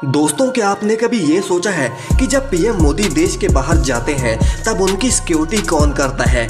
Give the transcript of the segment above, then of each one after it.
दोस्तों, क्या आपने कभी ये सोचा है कि जब पीएम मोदी देश के बाहर जाते हैं तब उनकी सिक्योरिटी कौन करता है,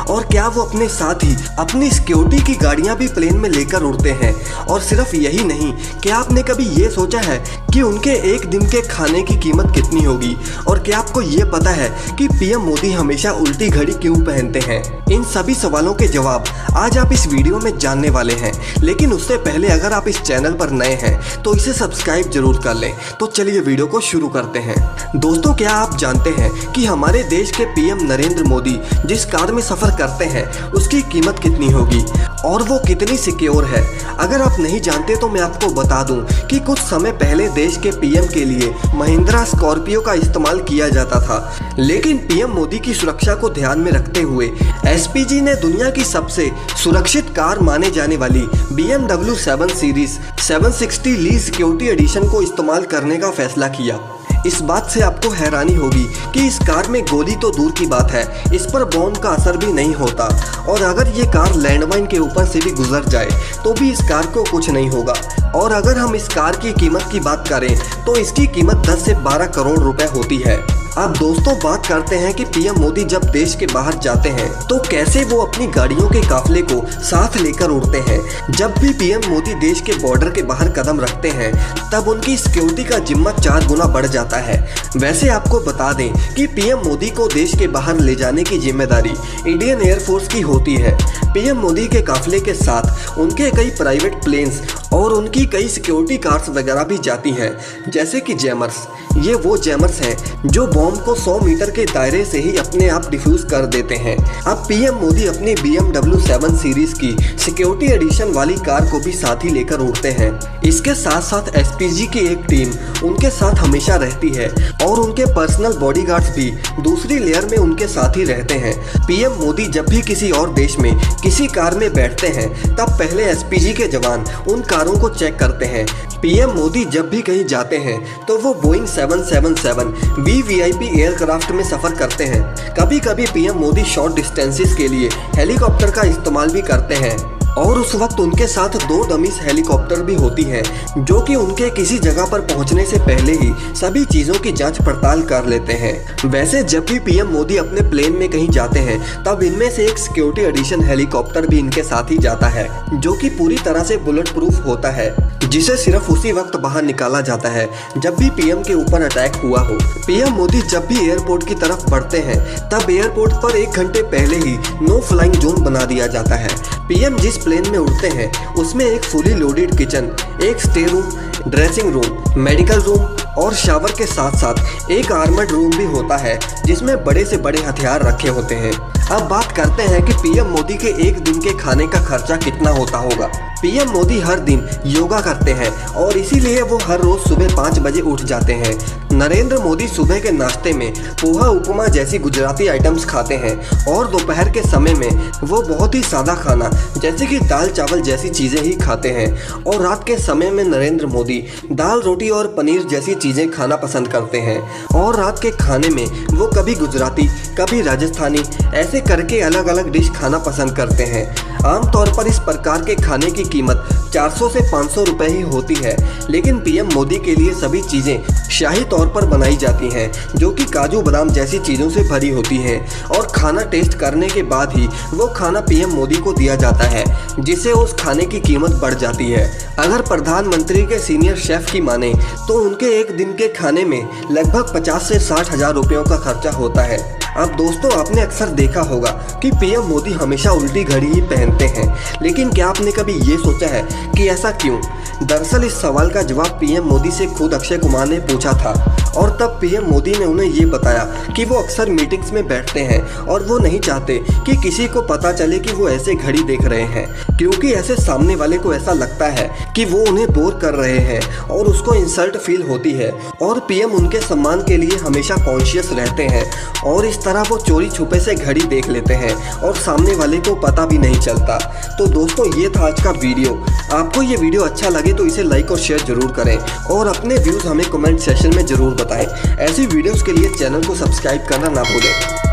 और क्या वो अपने साथ ही अपनी सिक्योरिटी की गाड़ियां भी प्लेन में लेकर उड़ते हैं। और सिर्फ यही नहीं, क्या आपने कभी ये सोचा है कि उनके एक दिन के खाने की कीमत कितनी होगी, और क्या आपको ये पता है कि पीएम मोदी हमेशा उल्टी घड़ी क्यों पहनते हैं। इन सभी सवालों के जवाब आज आप इस वीडियो में जानने वाले हैं। लेकिन उससे पहले अगर आप इस चैनल पर नए हैं तो इसे सब्सक्राइब जरूर कर लें। तो चलिए वीडियो को शुरू करते हैं। दोस्तों, क्या आप जानते हैं कि हमारे देश के पीएम नरेंद्र मोदी जिस कार में सफर करते हैं उसकी कीमत कितनी होगी और वो कितनी सिक्योर है। अगर आप नहीं जानते तो मैं आपको बता दूं कि कुछ समय पहले देश के पीएम के लिए महिंद्रा स्कॉर्पियो का इस्तेमाल किया जाता था, लेकिन पीएम मोदी की सुरक्षा को ध्यान में रखते हुए एसपीजी ने दुनिया की सबसे सुरक्षित कार माने जाने वाली BMW 7 सीरीज 760 ली सिक्योरिटी एडिशन को इस्तेमाल करने का फैसला किया। इस बात से आपको हैरानी होगी कि इस कार में गोली तो दूर की बात है, इस पर बॉम्ब का असर भी नहीं होता, और अगर ये कार लैंडमाइन के ऊपर से भी गुजर जाए तो भी इस कार को कुछ नहीं होगा। और अगर हम इस कार की कीमत की बात करें तो इसकी कीमत 10 से 12 करोड़ रुपए होती है। अब दोस्तों, बात करते हैं कि पीएम मोदी जब देश के बाहर जाते हैं तो कैसे वो अपनी गाड़ियों के काफिले को साथ लेकर उड़ते हैं। जब भी पीएम मोदी देश के बॉर्डर के बाहर कदम रखते हैं तब उनकी सिक्योरिटी का जिम्मा 4 गुना बढ़ जाता है। वैसे आपको बता दें कि पीएम मोदी को देश के बाहर ले जाने की जिम्मेदारी इंडियन एयरफोर्स की होती है। पीएम मोदी के काफिले के साथ उनके कई प्राइवेट प्लेन्स और उनकी कई सिक्योरिटी कार्स वगैरह भी जाती हैं, जैसे कि जैमर्स। ये वो जैमर्स हैं जो बॉम्ब को 100 मीटर के दायरे से ही अपने आप डिफ्यूज कर देते हैं। अब पीएम मोदी अपनी BMW 7 सीरीज की सिक्योरिटी एडिशन वाली कार को भी साथ ही लेकर उड़ते हैं। इसके साथ साथ एसपीजी की एक टीम उनके साथ हमेशा रहती है और उनके पर्सनल बॉडीगार्ड्स भी दूसरी लेयर में उनके साथ ही रहते हैं। पीएम मोदी जब भी किसी और देश में किसी कार में बैठते हैं तब पहले एसपीजी के जवान उन कारों को चेक करते हैं। पीएम मोदी जब भी कहीं जाते हैं तो वो बोइंग 777 VVIP एयरक्राफ्ट में सफर करते हैं। कभी कभी पीएम मोदी शॉर्ट डिस्टेंसेस के लिए हेलीकॉप्टर का इस्तेमाल भी करते हैं, और उस वक्त उनके साथ 2 डमीज हेलीकॉप्टर भी होती हैं जो कि उनके किसी जगह पर पहुंचने से पहले ही सभी चीज़ों की जांच पड़ताल कर लेते हैं। वैसे जब भी पीएम मोदी अपने प्लेन में कहीं जाते हैं तब इनमें से एक सिक्योरिटी एडिशन हेलीकॉप्टर भी इनके साथ ही जाता है, जो कि पूरी तरह से बुलेट प्रूफ होता है, जिसे सिर्फ उसी वक्त बाहर निकाला जाता है जब भी पीएम के ऊपर अटैक हुआ हो। पीएम मोदी जब भी एयरपोर्ट की तरफ बढ़ते हैं तब एयरपोर्ट पर 1 घंटे पहले ही नो फ्लाइंग जोन बना दिया जाता है। पीएम जिस प्लेन में उड़ते हैं उसमें एक फुली लोडेड किचन, एक stay room, dressing room, medical room और शावर के साथ साथ एक आर्मर्ड रूम भी होता है जिसमें बड़े से बड़े हथियार रखे होते हैं। अब बात करते हैं कि पीएम मोदी के एक दिन के खाने का खर्चा कितना होता होगा। पीएम मोदी हर दिन योगा करते हैं और इसीलिए वो हर रोज सुबह 5 बजे उठ जाते हैं। नरेंद्र मोदी सुबह के नाश्ते में पोहा उपमा जैसी गुजराती आइटम्स खाते हैं, और दोपहर के समय में वो बहुत ही सादा खाना जैसे कि दाल चावल जैसी चीज़ें ही खाते हैं, और रात के समय में नरेंद्र मोदी दाल रोटी और पनीर जैसी चीज़ें खाना पसंद करते हैं। और रात के खाने में वो कभी गुजराती कभी राजस्थानी ऐसे करके अलग अलग डिश खाना पसंद करते हैं। आमतौर पर इस प्रकार के खाने की कीमत 400 से 500 रुपए ही होती है, लेकिन पीएम मोदी के लिए सभी चीज़ें शाही तौर पर बनाई जाती हैं जो कि काजू बादाम जैसी चीज़ों से भरी होती हैं, और खाना टेस्ट करने के बाद ही वो खाना पीएम मोदी को दिया जाता है, जिससे उस खाने की कीमत बढ़ जाती है। अगर प्रधानमंत्री के सीनियर शेफ की माने तो उनके एक दिन के खाने में लगभग 50 से 60 हज़ार रुपयों का खर्चा होता है। अब दोस्तों, आपने अक्सर देखा होगा कि पीएम मोदी हमेशा उल्टी घड़ी ही पहनते हैं, लेकिन क्या आपने कभी ये सोचा है कि ऐसा क्यों? दरअसल इस सवाल का जवाब पीएम मोदी से खुद अक्षय कुमार ने पूछा था, और तब पीएम मोदी ने उन्हें ये बताया कि वो अक्सर मीटिंग्स में बैठते हैं और वो नहीं चाहते कि किसी को पता चले कि वो ऐसे घड़ी देख रहे हैं, क्योंकि ऐसे सामने वाले को ऐसा लगता है कि वो उन्हें बोर कर रहे हैं और उसको इंसल्ट फील होती है। और पीएम उनके सम्मान के लिए हमेशा कॉन्शियस रहते हैं, और इस तरह वो चोरी छुपे से घड़ी देख लेते हैं और सामने वाले को पता भी नहीं चलता। तो दोस्तों, ये था आज का वीडियो। आपको ये वीडियो अच्छा लगे तो इसे लाइक और शेयर जरूर करें, और अपने व्यूज़ हमें कमेंट सेक्शन में जरूर बताएं। ऐसी वीडियोस के लिए चैनल को सब्सक्राइब करना ना भूलें।